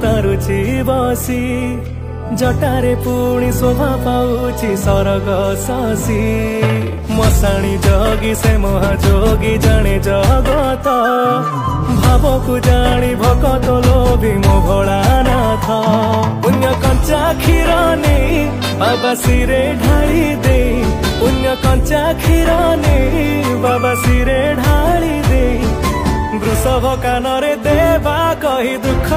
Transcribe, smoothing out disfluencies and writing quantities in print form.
तारुची बसी जटारे पुणी शोभा पाउची सरग शशि मशाणी जोगी से महाजोगी जाने जगत भावकु जानी भकत लोभी मो भोलानाथ पुण्य कंचा क्षीर नहीं बाबा सिरे ढाली दे पुण्य कंचा क्षीर नहीं बाबा सिरे ढाली दे वृषभ कानरे देवा कही दुख